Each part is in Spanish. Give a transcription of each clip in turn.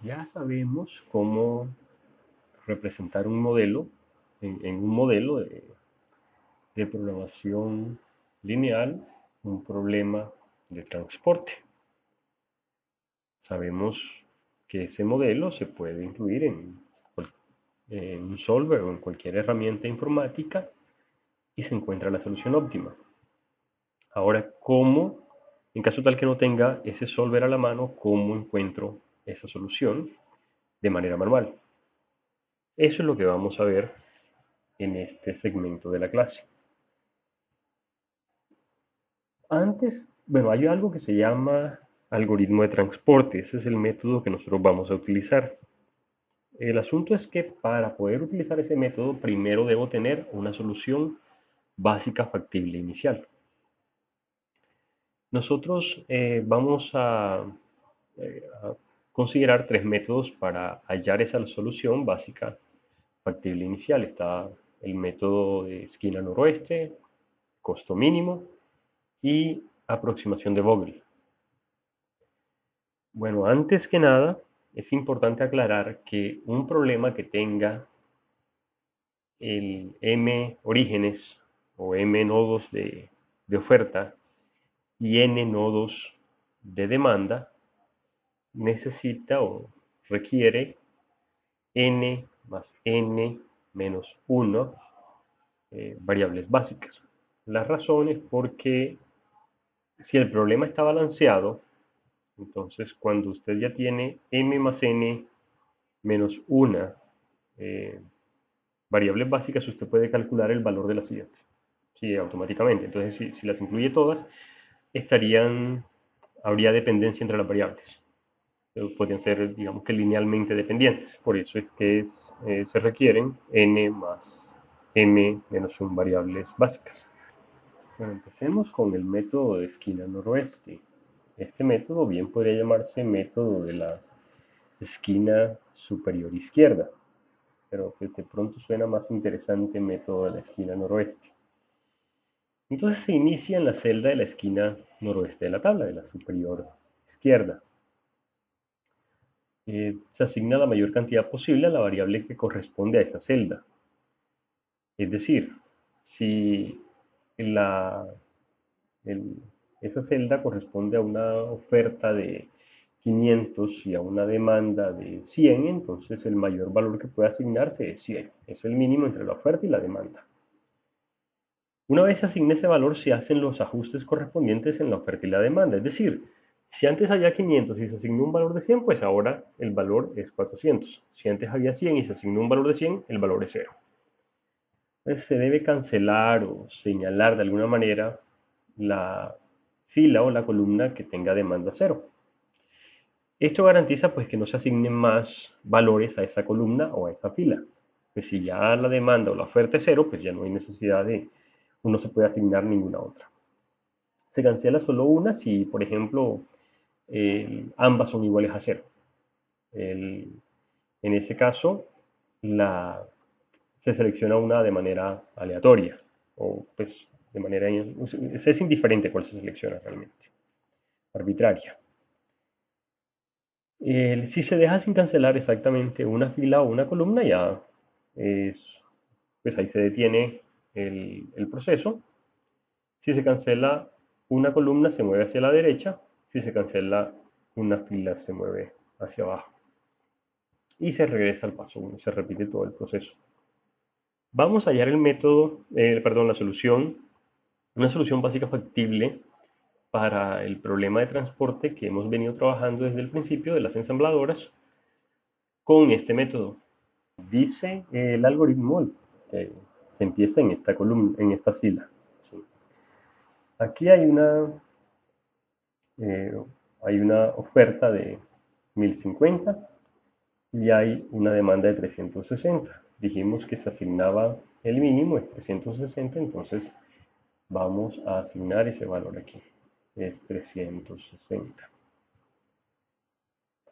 Ya sabemos cómo representar un modelo en un modelo de programación lineal, un problema de transporte. Sabemos que ese modelo se puede incluir en un solver o en cualquier herramienta informática y se encuentra la solución óptima. Ahora, ¿cómo, en caso tal que no tenga ese solver a la mano, cómo encuentro esa solución de manera manual? Eso es lo que vamos a ver en este segmento de la clase. Antes, bueno, hay algo que se llama algoritmo de transporte. Ese es el método que nosotros vamos a utilizar. El asunto es que para poder utilizar ese método, primero debo tener una solución básica factible inicial. Nosotros vamos a considerar tres métodos para hallar esa solución básica factible inicial. Está el método de esquina noroeste, costo mínimo y aproximación de Vogel. Bueno, antes que nada, es importante aclarar que un problema que tenga el m orígenes o m nodos de oferta y n nodos de demanda necesita o requiere n más n menos 1 variables básicas. La razón es porque si el problema está balanceado, entonces cuando usted ya tiene m más n menos 1 variables básicas, usted puede calcular el valor de las siguientes. Sí, automáticamente. Entonces, si las incluye todas, habría dependencia entre las variables. Podrían ser, digamos que linealmente dependientes. Por eso es que se requieren n más m menos 1 variables básicas. Bueno, empecemos con el método de esquina noroeste. Este método bien podría llamarse método de la esquina superior izquierda, pero pues de pronto suena más interesante método de la esquina noroeste. Entonces se inicia en la celda de la esquina noroeste de la tabla, de la superior izquierda. Se asigna la mayor cantidad posible a la variable que corresponde a esa celda. Es decir, si la, el- esa celda corresponde a una oferta de 500 y a una demanda de 100, entonces el mayor valor que puede asignarse es 100. Es el mínimo entre la oferta y la demanda. Una vez se asigna ese valor, se hacen los ajustes correspondientes en la oferta y la demanda. Es decir, si antes había 500 y se asignó un valor de 100, pues ahora el valor es 400. Si antes había 100 y se asignó un valor de 100, el valor es 0. Entonces se debe cancelar o señalar de alguna manera la fila o la columna que tenga demanda 0. Esto garantiza pues que no se asignen más valores a esa columna o a esa fila. Pues si ya la demanda o la oferta es 0, pues ya no hay necesidad no se puede asignar ninguna otra. Se cancela solo una si, por ejemplo, ambas son iguales a 0. En ese caso, se selecciona una de manera aleatoria o pues de manera es indiferente cuál se selecciona realmente, arbitraria. Si se deja sin cancelar exactamente una fila o una columna, ya pues ahí se detiene el proceso. Si se cancela una columna, se mueve hacia la derecha. Si se cancela una fila, se mueve hacia abajo. Y se regresa al paso 1, se repite todo el proceso. Vamos a hallar el método, la solución, una solución básica factible para el problema de transporte que hemos venido trabajando desde el principio de las ensambladoras con este método. Dice el algoritmo que se empieza en esta columna, en esta fila. ¿Sí? Aquí eh, hay una oferta de 1050 y hay una demanda de 360. Dijimos que se asignaba el mínimo, es 360, entonces vamos a asignar ese valor aquí, es 360.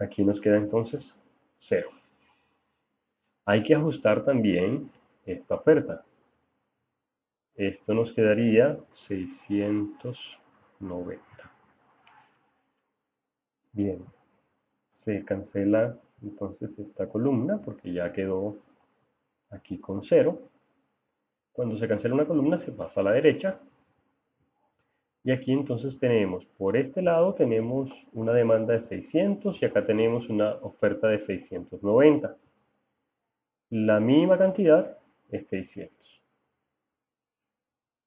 Aquí nos queda entonces 0. Hay que ajustar también esta oferta. Esto nos quedaría 690. Bien, Se cancela entonces esta columna porque ya quedó aquí con 0. Cuando se cancela una columna se pasa a la derecha. Y aquí entonces tenemos, por este lado tenemos una demanda de 600 y acá tenemos una oferta de 690. La mínima cantidad es 600.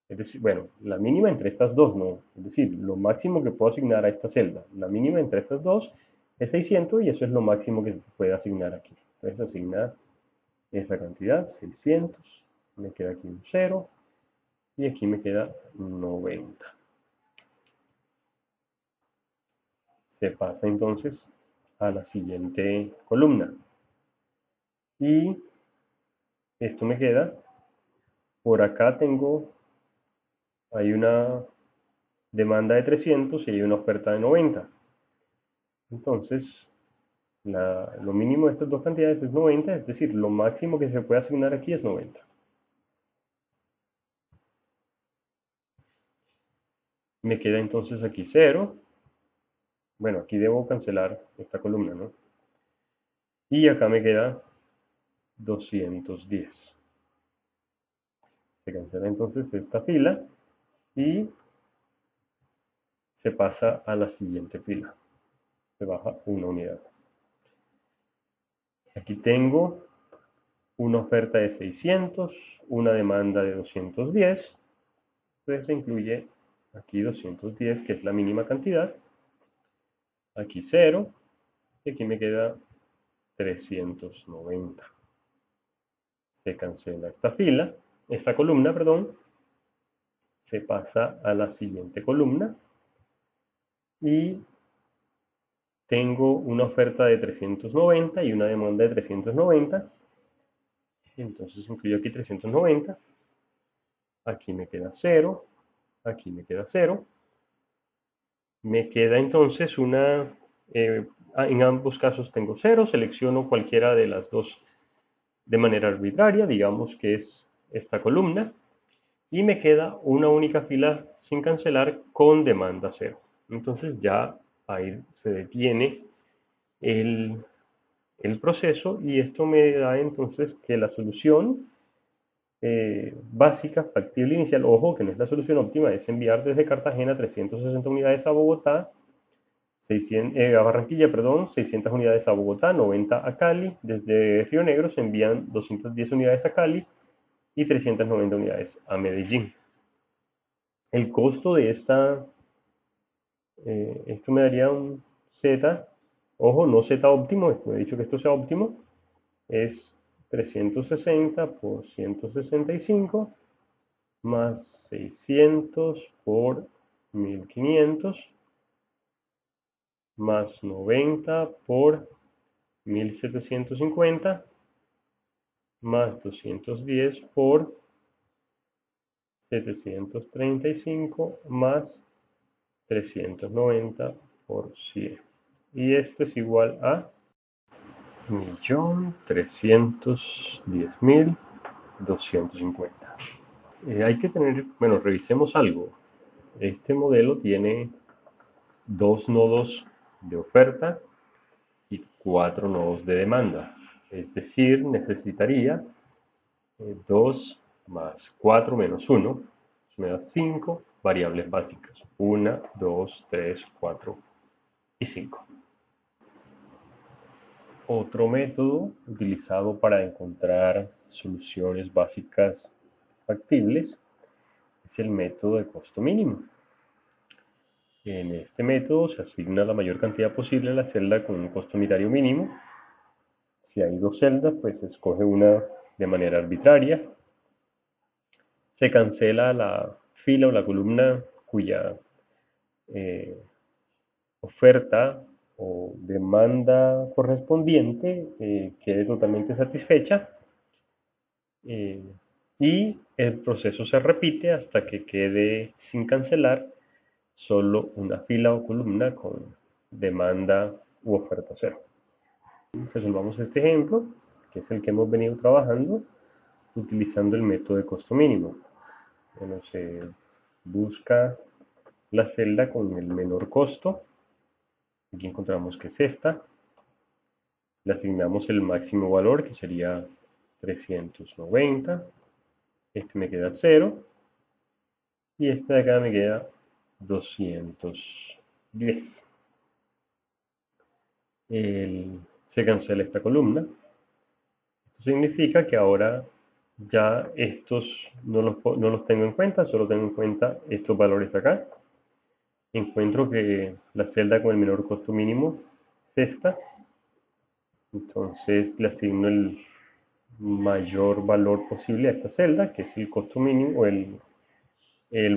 Es decir, bueno, la mínima entre estas dos, no. Es decir, lo máximo que puedo asignar a esta celda. La mínima entre estas dos es 600 y eso es lo máximo que se puede asignar aquí. Entonces asignar esa cantidad, 600. Me queda aquí un 0 y aquí me queda 90. Se pasa entonces a la siguiente columna. Y esto me queda, por acá hay una demanda de 300 y hay una oferta de 90. Entonces, lo mínimo de estas dos cantidades es 90, es decir, lo máximo que se puede asignar aquí es 90. Me queda entonces aquí 0. Bueno, aquí debo cancelar esta columna, ¿no? Y acá me queda 210. Se cancela entonces esta fila y se pasa a la siguiente fila. Se baja una unidad. Aquí tengo una oferta de 600, una demanda de 210. Entonces se incluye aquí 210, que es la mínima cantidad. Aquí 0 y aquí me queda 390. Se cancela esta columna, perdón. Se pasa a la siguiente columna y tengo una oferta de 390 y una demanda de 390. Entonces incluyo aquí 390. Aquí me queda 0. Aquí me queda 0. Me queda entonces en ambos casos tengo 0, selecciono cualquiera de las dos de manera arbitraria, digamos que es esta columna, y me queda una única fila sin cancelar con demanda 0. Entonces ya ahí se detiene el proceso y esto me da entonces que la solución básica, factible inicial, ojo que no es la solución óptima, es enviar desde Cartagena 360 unidades a Bogotá, a Barranquilla, perdón, 600 unidades a Bogotá, 90 a Cali, desde Río Negro se envían 210 unidades a Cali y 390 unidades a Medellín. El costo de esto me daría un Z, ojo, no Z óptimo, no he dicho que esto sea óptimo, es 360 por 165 más 600 por 1500 más 90 por 1750 más 210 por 735 más 390 por 100. Y esto es igual a 1.310.250. Hay que tener, bueno, revisemos algo. Este modelo tiene 2 nodos de oferta y 4 nodos de demanda. Es decir, necesitaría 2 más 4 menos 1, me da 5 variables básicas. 1, 2, 3, 4 y 5. Otro método utilizado para encontrar soluciones básicas factibles es el método de costo mínimo. En este método se asigna la mayor cantidad posible a la celda con un costo unitario mínimo. Si hay dos celdas, pues se escoge una de manera arbitraria. Se cancela la fila o la columna cuya oferta o demanda correspondiente quede totalmente satisfecha y el proceso se repite hasta que quede sin cancelar solo una fila o columna con demanda u oferta cero. Resolvamos este ejemplo, que es el que hemos venido trabajando utilizando el método de costo mínimo. Bueno, se busca la celda con el menor costo. Aquí encontramos que es esta. Le asignamos el máximo valor, que sería 390. Este me queda 0. Y este de acá me queda 210. Se cancela esta columna. Esto significa que ahora ya estos no los tengo en cuenta, solo tengo en cuenta estos valores acá. Encuentro que la celda con el menor costo mínimo es esta. Entonces le asigno el mayor valor posible a esta celda, que es el costo mínimo, o el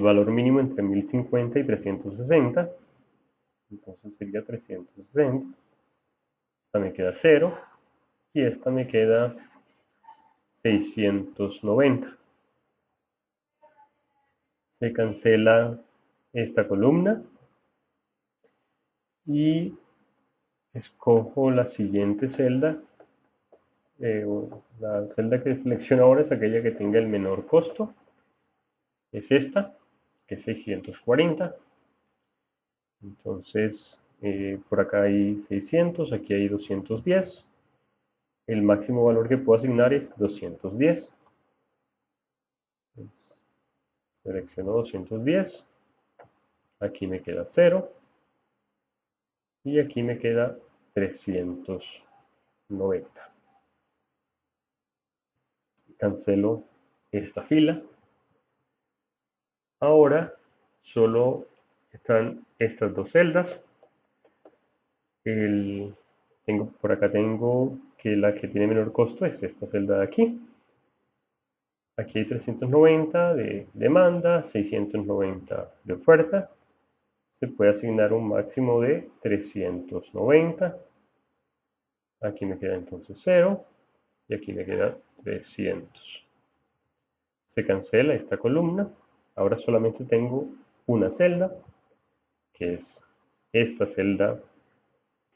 valor mínimo entre 1050 y 360. Entonces sería 360. Esta me queda 0 y esta me queda 690. Se cancela esta columna y escojo la siguiente celda. La celda que selecciono ahora es aquella que tenga el menor costo. Es esta, que es 640. Entonces, por acá hay 600, aquí hay 210. El máximo valor que puedo asignar es 210. Entonces, selecciono 210. Aquí me queda 0. Y aquí me queda 390. Cancelo esta fila. Ahora solo están estas dos celdas. Por acá tengo que la que tiene menor costo es esta celda de aquí. Aquí hay 390 de demanda, 690 de oferta. Se puede asignar un máximo de 390. Aquí me queda entonces 0 y aquí me queda 300. Se cancela esta columna. Ahora solamente tengo una celda, que es esta celda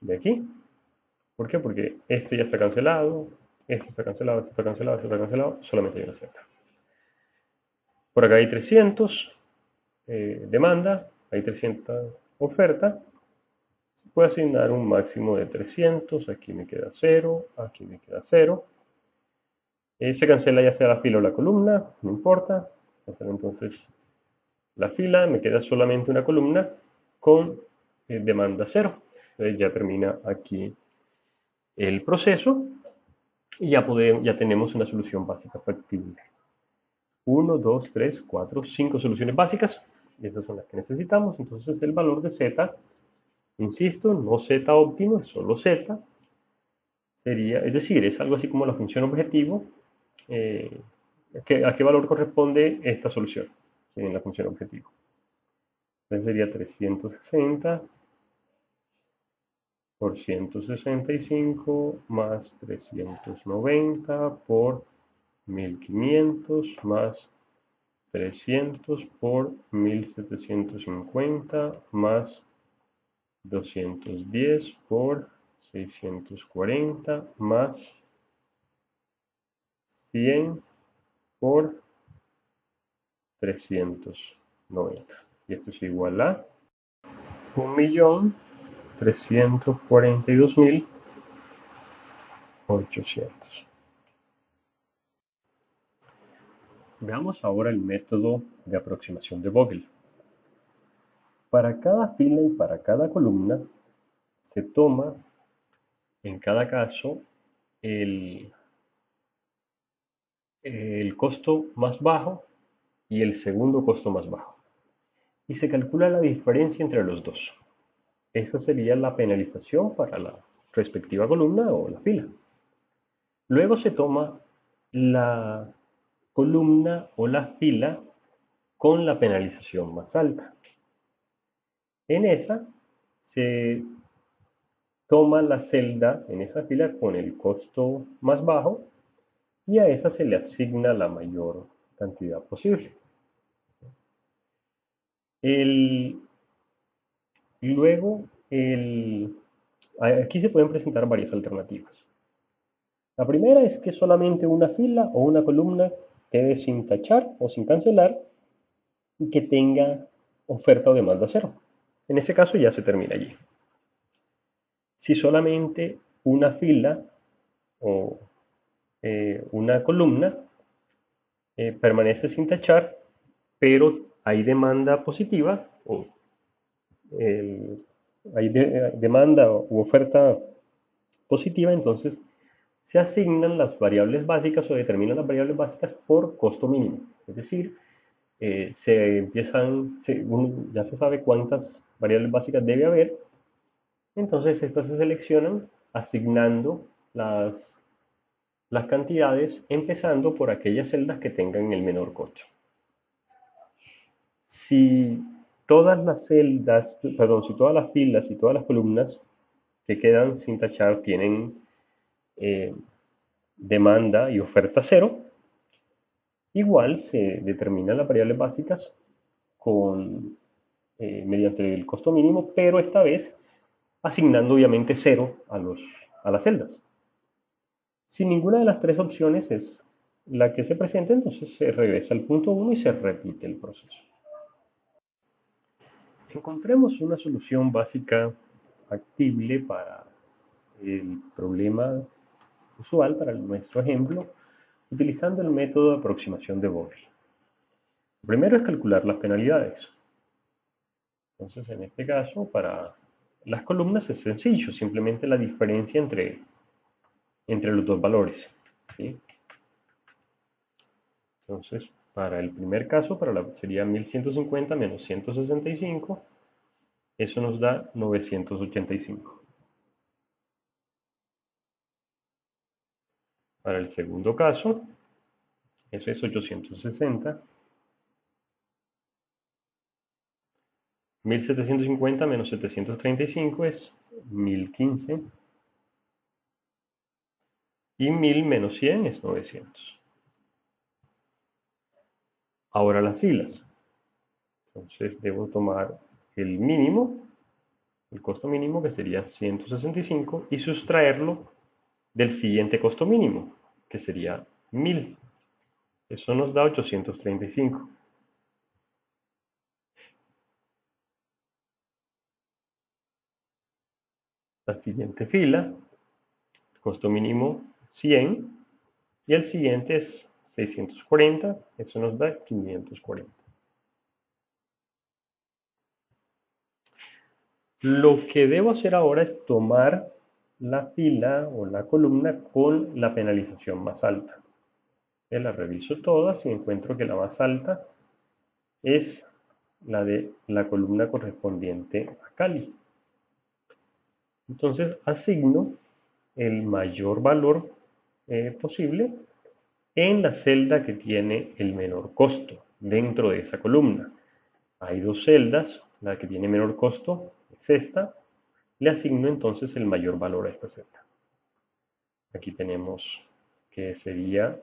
de aquí. ¿Por qué? Porque esto ya está cancelado, esto está cancelado, esto está cancelado, esto está cancelado, solamente hay una celda. Por acá hay 300 demanda, hay 300 oferta. Se puede asignar un máximo de 300, aquí me queda 0, aquí me queda 0. Se cancela ya sea la fila o la columna, no importa. Entonces la fila, me queda solamente una columna con demanda 0. Entonces ya termina aquí el proceso y ya tenemos una solución básica factible. 1, 2, 3, 4, 5 soluciones básicas. Y estas son las que necesitamos. Entonces el valor de z, insisto, no z óptimo, es solo z. Es decir, es algo así como la función objetivo. ¿A qué valor corresponde esta solución en la función objetivo? Entonces sería 360 por 165 más 390 por 1500 más 300 por 1750 más 210 por 640 más 100 por 390. Y esto es igual a 1.342.800. Veamos ahora el método de aproximación de Vogel. Para cada fila y para cada columna se toma en cada caso el costo más bajo y el segundo costo más bajo. Y se calcula la diferencia entre los dos. Esa sería la penalización para la respectiva columna o la fila. Luego se toma la columna o la fila con la penalización más alta. En esa se toma la celda en esa fila con el costo más bajo y a esa se le asigna la mayor cantidad posible. Luego, aquí se pueden presentar varias alternativas. La primera es que solamente una fila o una columna quede sin tachar o sin cancelar y que tenga oferta o demanda cero. En ese caso ya se termina allí. Si solamente una fila o una columna permanece sin tachar, pero hay demanda positiva o hay demanda u oferta positiva, entonces se asignan las variables básicas o determinan las variables básicas por costo mínimo. Es decir, ya se sabe cuántas variables básicas debe haber, entonces estas se seleccionan asignando las cantidades empezando por aquellas celdas que tengan el menor costo. Si todas las celdas, perdón, si todas las filas y todas las columnas que quedan sin tachar tienen demanda y oferta cero, igual se determinan las variables básicas mediante el costo mínimo, pero esta vez asignando obviamente cero a las celdas. Si ninguna de las tres opciones es la que se presenta, entonces se regresa al punto 1 y se repite el proceso. Encontremos una solución básica factible para el problema usual, para nuestro ejemplo, utilizando el método de aproximación de Borel. Lo primero es calcular las penalidades. Entonces, en este caso, para las columnas es sencillo, simplemente la diferencia entre los dos valores, ¿sí? Entonces, para el primer caso, sería 1150 menos 165, eso nos da 985. Para el segundo caso, eso es 860. 1750 menos 735 es 1015. Y 1000 menos 100 es 900. Ahora las filas. Entonces debo tomar el mínimo, el costo mínimo que sería 165 y sustraerlo del siguiente costo mínimo, que sería 1000. Eso nos da 835. La siguiente fila, costo mínimo 100 y el siguiente es 640, eso nos da 540. Lo que debo hacer ahora es tomar la fila o la columna con la penalización más alta. La reviso todas y encuentro que la más alta es la de la columna correspondiente a Cali. Entonces asigno el mayor valor posible en la celda que tiene el menor costo dentro de esa columna. Hay dos celdas, la que tiene menor costo es esta, le asigno entonces el mayor valor a esta celda. Aquí tenemos que sería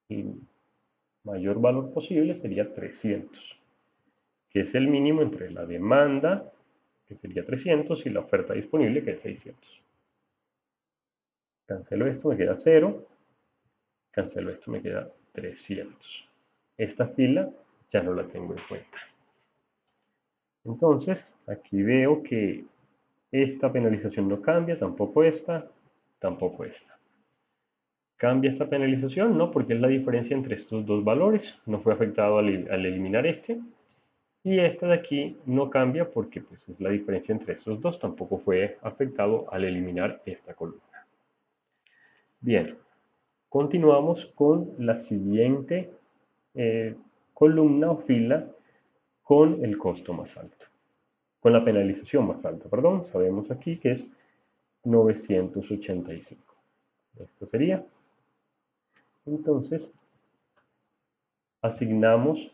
el mayor valor posible, sería 300, que es el mínimo entre la demanda, que sería 300, y la oferta disponible, que es 600. Cancelo esto, me queda 0. Cancelo esto, me queda 300. Esta fila ya no la tengo en cuenta. Entonces, aquí veo que esta penalización no cambia, tampoco esta. ¿Cambia esta penalización? No, porque es la diferencia entre estos dos valores. No fue afectado al eliminar este. Y esta de aquí no cambia porque pues, es la diferencia entre estos dos. Tampoco fue afectado al eliminar esta columna. Bien, continuamos con la siguiente columna o fila con el costo más alto. Con la penalización más alta, perdón. Sabemos aquí que es 985. Esto sería. Entonces, asignamos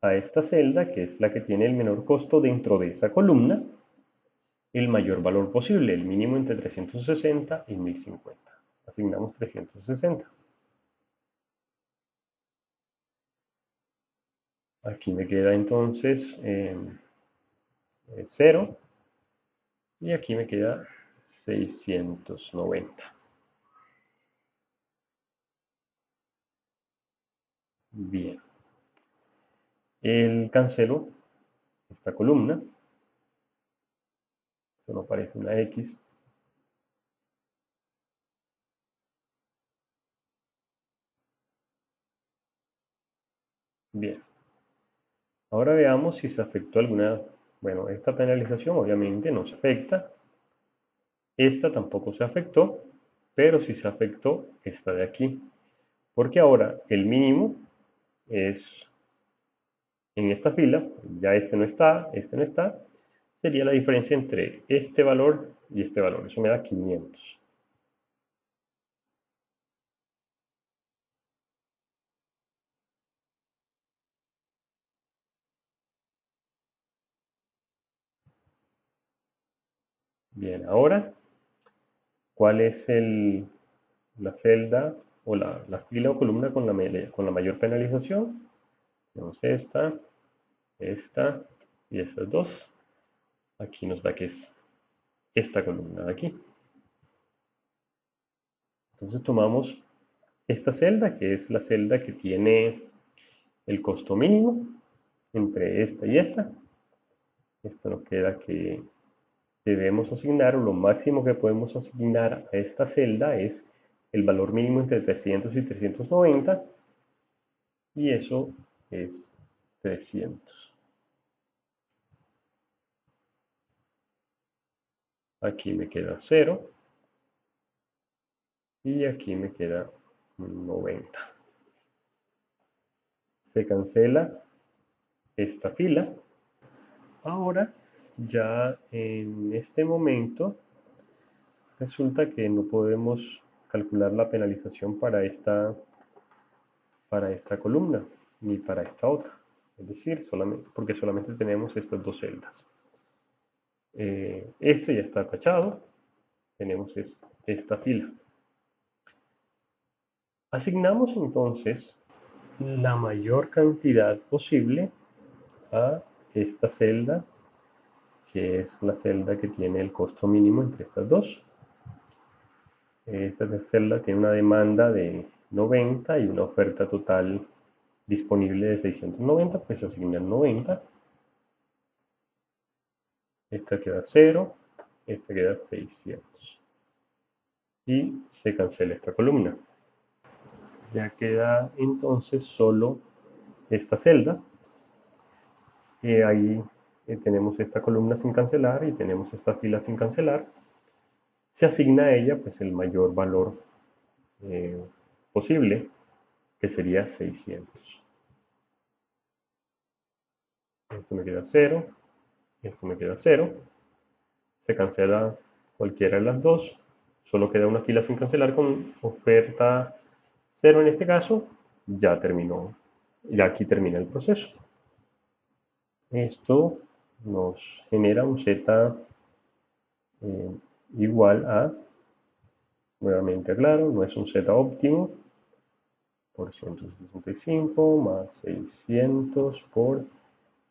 a esta celda, que es la que tiene el menor costo dentro de esa columna, el mayor valor posible, el mínimo entre 360 y 1050. Asignamos 360. Aquí me queda entonces 0 y aquí me queda 690. Bien. El cancelo esta columna. Esto no parece una X. Bien, ahora veamos si se afectó alguna. Bueno, esta penalización obviamente no se afecta. Esta tampoco se afectó, pero sí se afectó esta de aquí. Porque ahora el mínimo es en esta fila, ya este no está, sería la diferencia entre este valor y este valor. Eso me da 500. Bien, ahora, ¿cuál es la celda o la fila o columna con la mayor penalización? Tenemos esta y estas dos. Aquí nos da que es esta columna de aquí. Entonces tomamos esta celda, que es la celda que tiene el costo mínimo entre esta y esta. Esto nos queda que debemos asignar, o lo máximo que podemos asignar a esta celda es el valor mínimo entre 300 y 390, y eso es 300. Aquí me queda 0 y aquí me queda 90. Se cancela esta fila. Ahora, ya en este momento, resulta que no podemos calcular la penalización para esta columna ni para esta otra. Es decir, porque solamente tenemos estas dos celdas. Esto ya está tachado. Tenemos esta fila. Asignamos entonces la mayor cantidad posible a esta celda, que es la celda que tiene el costo mínimo entre estas dos. Esta celda tiene una demanda de 90 y una oferta total disponible de 690, pues se asignan 90. Esta queda 0, esta queda 600. Y se cancela esta columna. Ya queda entonces solo esta celda. Ahí tenemos esta columna sin cancelar y tenemos esta fila sin cancelar. Se asigna a ella pues el mayor valor posible, que sería 600. Esto me queda 0, esto me queda 0. Se cancela cualquiera de las dos. Solo queda una fila sin cancelar con oferta 0 en este caso. Ya terminó. Ya aquí termina el proceso. Esto nos genera un Z igual a, nuevamente aclaro, no es un Z óptimo, por 165 más 600 por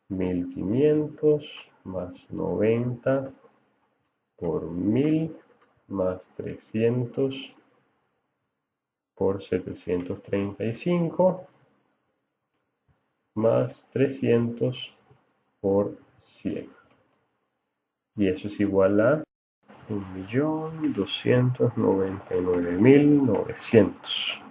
1500 más 90 por 1000 más 300 por 735 más 300 por 100. Y eso es igual a 1.299.900.